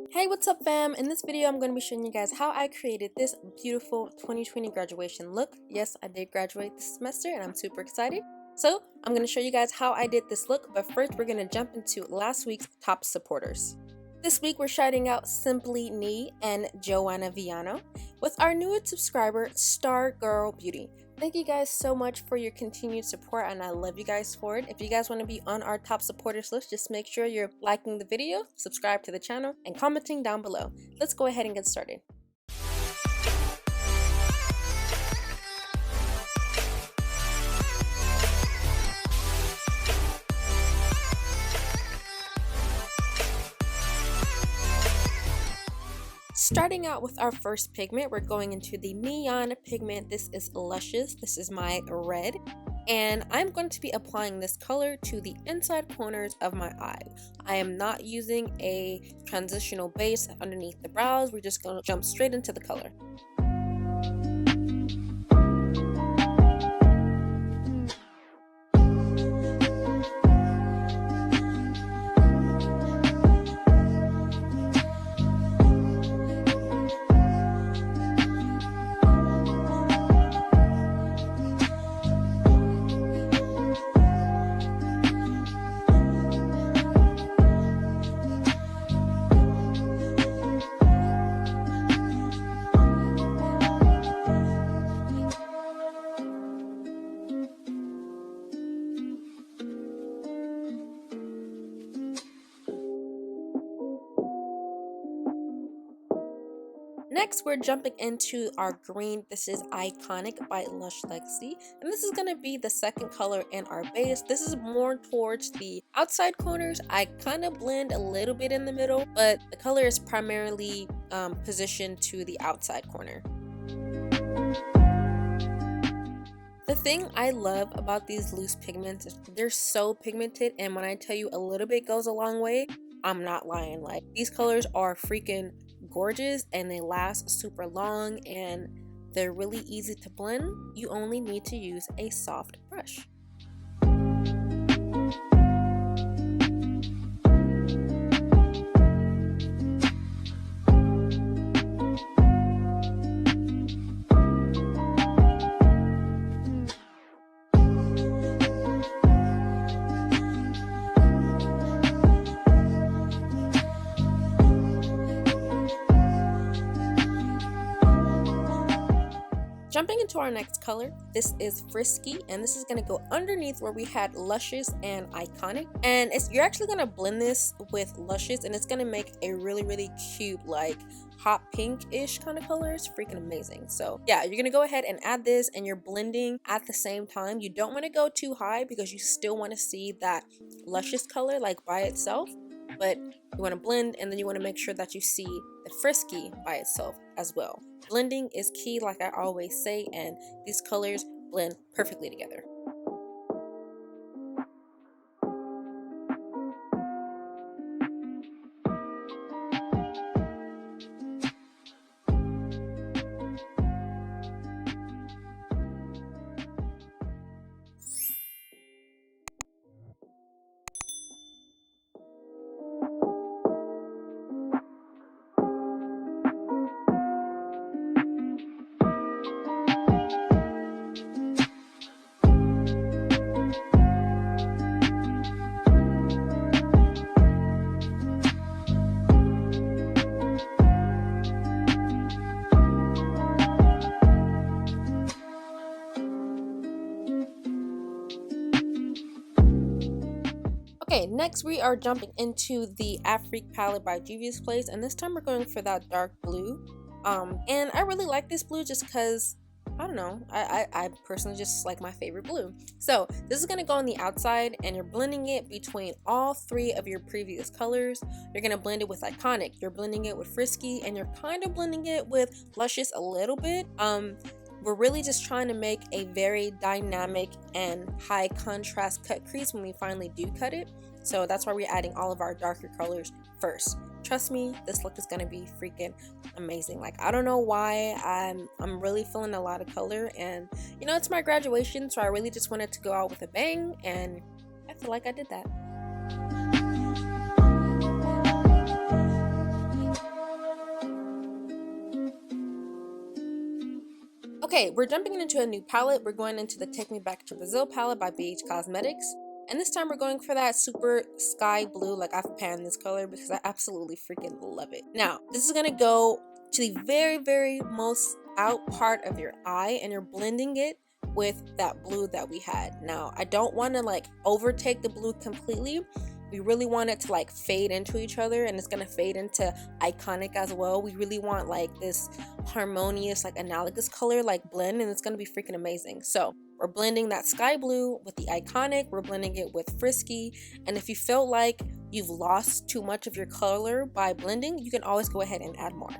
Hey, what's up fam? In this video I'm going to be showing you guys how I created this beautiful 2020 graduation look. Yes, I did graduate this semester and I'm super excited. So I'm going to show you guys how I did this look, but first we're going to jump into last week's top supporters. This week we're shouting out Simply Nee and Joanna Viano with our newest subscriber, Star Girl Beauty. Thank you guys so much for your continued support and I love you guys for it. If you guys want to be on our top supporters list, just make sure you're liking the video, subscribe to the channel, and commenting down below. Let's go ahead and get started. Starting out with our first pigment, we're going into the neon pigment. This is Luscious. This is my red. And I'm going to be applying this color to the inside corners of my eye. I am not using a transitional base underneath the brows. We're just going to jump straight into the color. Next, we're jumping into our green. This is Iconic by Lush Legacy, and this is going to be the second color in our base. This is more towards the outside corners. I kind of blend a little bit in the middle, but the color is primarily positioned to the outside corner. The thing I love about these loose pigments is they're so pigmented, and when I tell you a little bit goes a long way, I'm not lying. Like, these colors are freaking gorgeous and they last super long and they're really easy to blend. You only need to use a soft brush. Jumping into our next color, this is Frisky, and this is going to go underneath where we had Luscious and Iconic. And you're actually going to blend this with Luscious, and it's going to make a really cute, like hot pink-ish kind of color. It's freaking amazing. So yeah, you're going to go ahead and add this, and you're blending at the same time. You don't want to go too high because you still want to see that Luscious color like by itself, but you want to blend, and then you want to make sure that you see the Frisky by itself as well. Blending is key, like I always say, and these colors blend perfectly together. Okay, next we are jumping into the Afrique palette by Juvia's Place, and this time we're going for that dark blue. And I really like this blue just because, I don't know, I personally just like my favorite blue. So this is going to go on the outside, and you're blending it between all three of your previous colors. You're going to blend it with Iconic, you're blending it with Frisky, and you're kind of blending it with Luscious a little bit. We're really just trying to make a very dynamic and high contrast cut crease when we finally do cut it. So that's why we're adding all of our darker colors first. Trust me, this look is going to be freaking amazing. Like, I don't know why, I'm really feeling a lot of color, and you know, it's my graduation, so I really just wanted to go out with a bang, and I feel like I did that. Okay, we're jumping into a new palette. We're going into the Take Me Back to Brazil palette by BH Cosmetics. And this time we're going for that super sky blue. Like, I've panned this color because I absolutely freaking love it. Now, this is going to go to the very, very most out part of your eye, and you're blending it with that blue that we had. Now, I don't want to like overtake the blue completely. We really want it to like fade into each other, and it's going to fade into Iconic as well. We really want like this harmonious, like analogous color like blend, and it's going to be freaking amazing. So we're blending that sky blue with the Iconic, we're blending it with Frisky, and if you feel like you've lost too much of your color by blending, you can always go ahead and add more.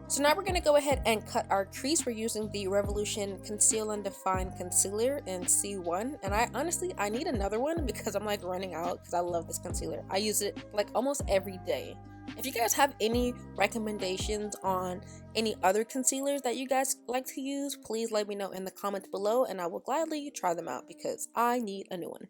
So now we're going to go ahead and cut our crease. We're using the Revolution Conceal and Define Concealer in C1. And I need another one because I'm like running out because I love this concealer. I use it like almost every day. If you guys have any recommendations on any other concealers that you guys like to use, please let me know in the comments below and I will gladly try them out because I need a new one.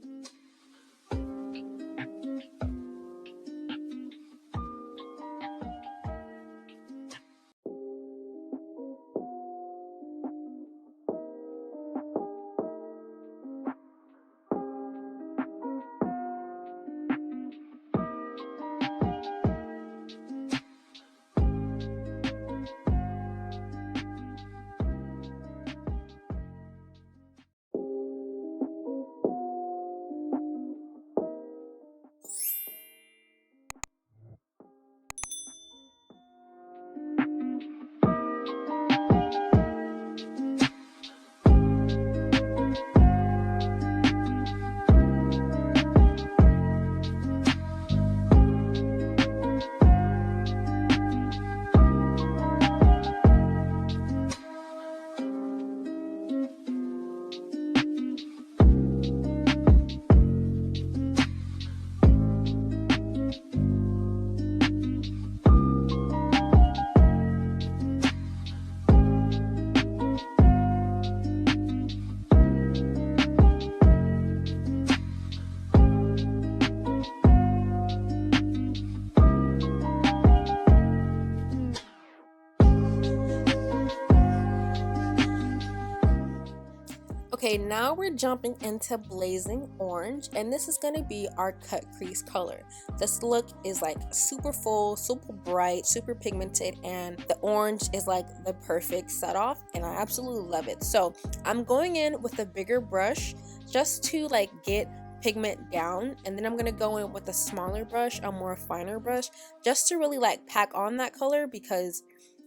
Okay, now we're jumping into Blazing Orange, and this is going to be our cut crease color. This look is like super full, super bright, super pigmented, and the orange is like the perfect set off, and I absolutely love it. So I'm going in with a bigger brush just to like get pigment down, and then I'm going to go in with a smaller brush, a more finer brush, just to really like pack on that color because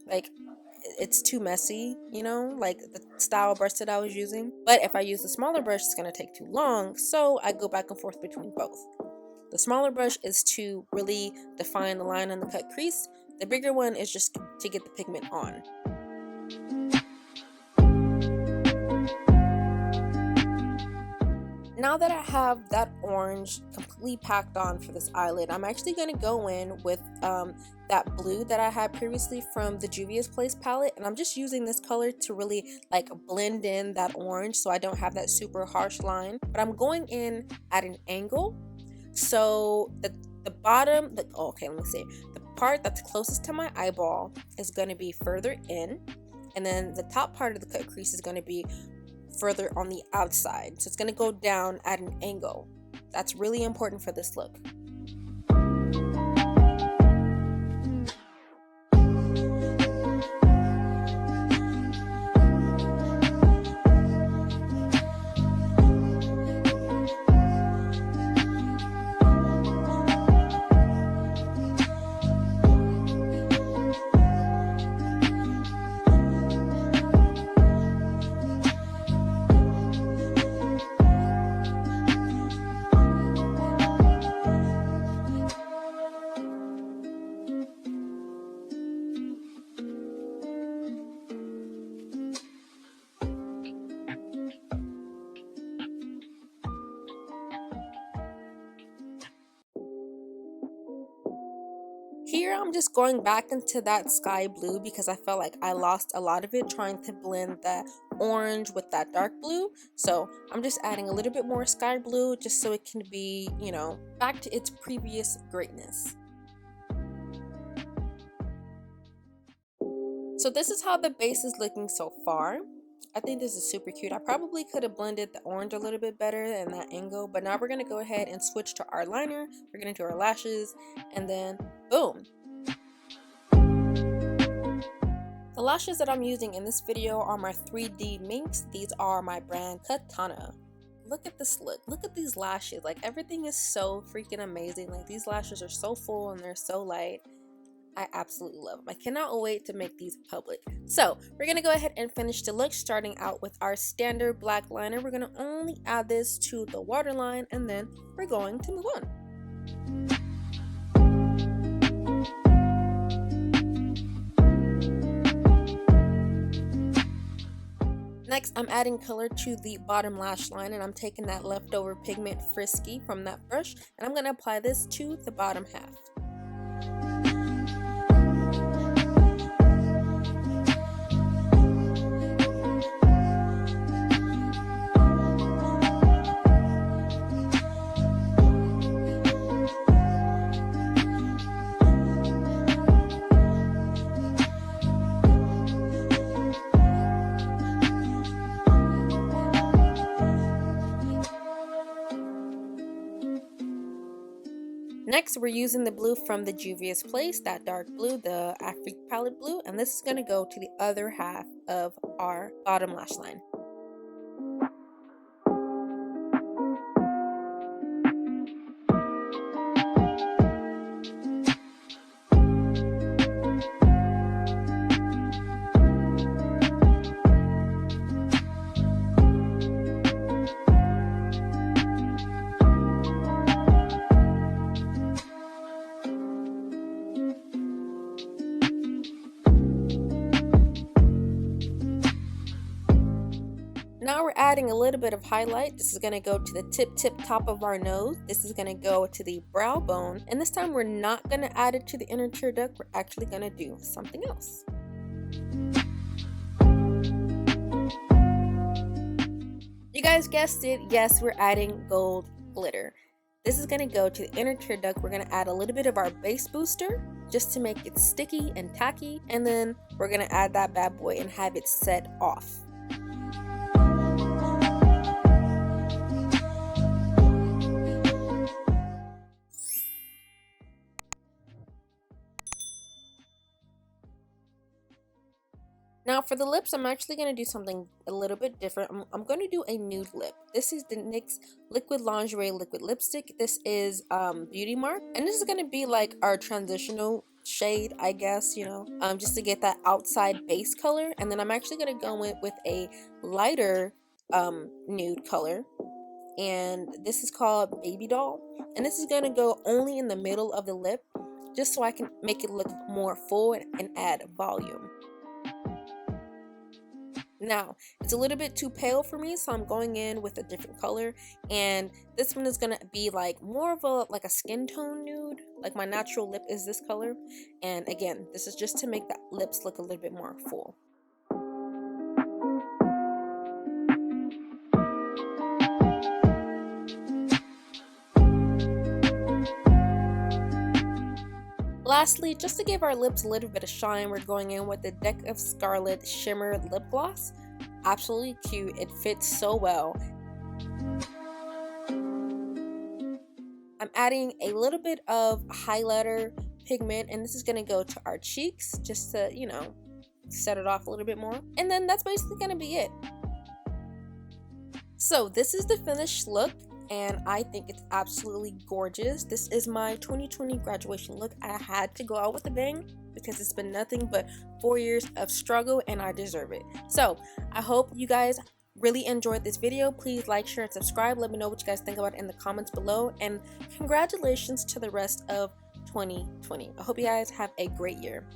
like it's too messy, you know, like the style brush that I was using. But if I use the smaller brush, it's going to take too long, so I go back and forth between both. The smaller brush is to really define the line on the cut crease. The bigger one is just to get the pigment on. Now that I have that orange completely packed on for this eyelid, I'm actually going to go in with that blue that I had previously from the Juvia's Place palette, and I'm just using this color to really like blend in that orange so I don't have that super harsh line. But I'm going in at an angle, so the bottom, okay, let me see. The part that's closest to my eyeball is going to be further in, and then the top part of the cut crease is going to be further on the outside, so it's going to go down at an angle. That's really important for this look. here I'm just going back into that sky blue because I felt like I lost a lot of it trying to blend that orange with that dark blue. So I'm just adding a little bit more sky blue just so it can be, you know, back to its previous greatness. So this is how the base is looking so far. I think this is super cute. I probably could have blended the orange a little bit better in that angle, but now we're going to go ahead and switch to our liner. We're going to do our lashes, and then boom. The lashes that I'm using in this video are my 3D minks. These are my brand Kitana. Look at this look. Look at these lashes. Like, everything is so freaking amazing. Like, these lashes are so full and they're so light. I absolutely love them. I cannot wait to make these public. So we're going to go ahead and finish the look, starting out with our standard black liner. We're going to only add this to the waterline, and then we're going to move on. Next, I'm adding color to the bottom lash line, and I'm taking that leftover pigment Frisky from that brush, and I'm going to apply this to the bottom half. Next, we're using the blue from the Juvia's Place, that dark blue, the Afrique palette blue, and this is going to go to the other half of our bottom lash line. Now we're adding a little bit of highlight. This is going to go to the tip top of our nose. This is going to go to the brow bone. And this time we're not going to add it to the inner tear duct. We're actually going to do something else. You guys guessed it. Yes, we're adding gold glitter. This is going to go to the inner tear duct. We're going to add a little bit of our base booster just to make it sticky and tacky. And then we're going to add that bad boy and have it set off. Now for the lips, I'm actually going to do something a little bit different. I'm going to do a nude lip. This is the NYX Liquid Lingerie Liquid Lipstick. This is Beauty Mark. And this is going to be like our transitional shade, I guess, you know, just to get that outside base color. And then I'm actually going to go in with a lighter nude color. And this is called Baby Doll. And this is going to go only in the middle of the lip, just so I can make it look more full and add volume. Now, it's a little bit too pale for me, so I'm going in with a different color, and this one is gonna be like more of a skin tone nude. Like, my natural lip is this color, and again, this is just to make the lips look a little bit more full. Lastly, just to give our lips a little bit of shine, we're going in with the Deck of Scarlet Shimmer Lip Gloss. Absolutely cute. It fits so well. I'm adding a little bit of highlighter pigment, and this is going to go to our cheeks just to, you know, set it off a little bit more. And then that's basically going to be it. So this is the finished look, and I think it's absolutely gorgeous. This is my 2020 graduation look. I had to go out with a bang because it's been nothing but 4 years of struggle, and I deserve it. So I hope you guys really enjoyed this video. Please like, share, and subscribe. Let me know what you guys think about it in the comments below, and congratulations to the rest of 2020. I hope you guys have a great year.